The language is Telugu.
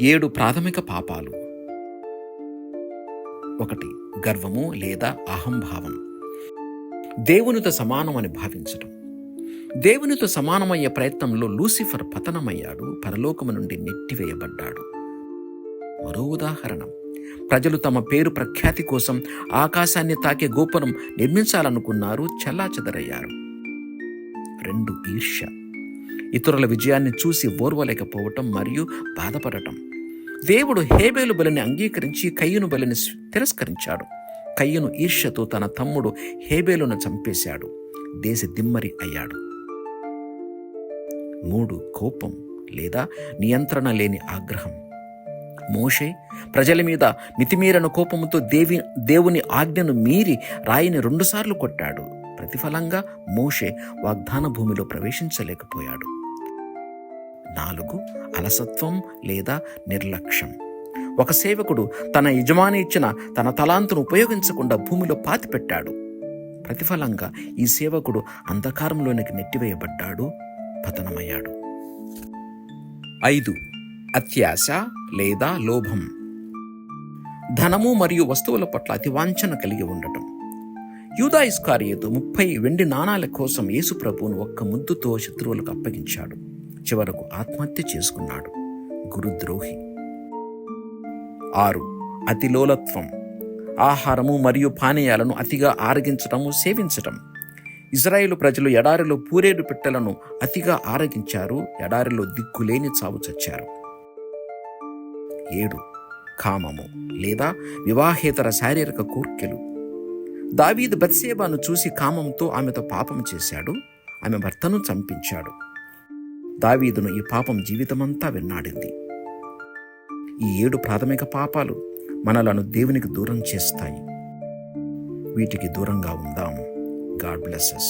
7 ప్రాథమిక పాపాలు. 1. గర్వము లేదా అహంభావం. దేవునితో సమానమని భావించటం. దేవునితో సమానమయ్యే ప్రయత్నంలో లూసిఫర్ పతనమయ్యాడు, పరలోకము నుండి నెట్టివేయబడ్డాడు. మరో ఉదాహరణ, ప్రజలు తమ పేరు ప్రఖ్యాతి కోసం ఆకాశాన్ని తాకే గోపురం నిర్మించాలనుకున్నారు, చెల్లాచెదరయ్యారు. 2. ఈర్ష్య. ఇతరుల విజయాన్ని చూసి ఓర్వలేకపోవటం మరియు బాధపడటం. దేవుడు హేబేలు బలిని అంగీకరించి కయ్యను బలిని తిరస్కరించాడు. కయ్యను ఈర్ష్యతో తన తమ్ముడు హేబేలును చంపేశాడు, దేశ దిమ్మరి అయ్యాడు. 3. కోపం లేదా నియంత్రణ లేని ఆగ్రహం. మోషే ప్రజల మీద మితిమీరిన కోపంతో దేవుని ఆజ్ఞను మీరి రాయిని 2 సార్లు కొట్టాడు. ప్రతిఫలంగా మోషే వాగ్దాన భూమిలో ప్రవేశించలేకపోయాడు. 4. అలసత్వం లేదా నిర్లక్ష్యం. ఒక సేవకుడు తన యజమాని ఇచ్చిన తన తలాంతును ఉపయోగించకుండా భూమిలో పాతిపెట్టాడు. ప్రతిఫలంగా ఈ సేవకుడు అంధకారంలోనికి నెట్టివేయబడ్డాడు, పతనమయ్యాడు. 5. అత్యాశ లేదా లోభం. ధనము మరియు వస్తువుల పట్ల అతి వాంఛన కలిగి ఉండటం. యూదా ఇస్కారియోతు 30 వెండి నాణాల కోసం యేసు ప్రభువును ఒక్క ముద్దుతో శత్రువులకు అప్పగించాడు. చివరకు ఆత్మహత్య చేసుకున్నాడు. గురుద్రోహి. 6. అతిలోలత్వం. ఆహారము మరియు పానీయాలను అతిగా ఆరగించటము, సేవించటం. ఇజ్రాయేలు ప్రజలు ఎడారిలో పూరేడు పిట్టలను అతిగా ఆరగించారు, ఎడారిలో దిక్కులేని చావు చచ్చారు. 7. కామము లేదా వివాహేతర శారీరక కోర్కెలు. దావీదు బత్షెబాను చూసి కామంతో ఆమెతో పాపం చేశాడు, ఆమె భర్తను చంపించాడు. దావీదును ఈ పాపం జీవితమంతా వెన్నాడింది. ఈ 7 ప్రాథమిక పాపాలు మనలను దేవునికి దూరం చేస్తాయి. వీటికి దూరంగా ఉందాం. God bless us.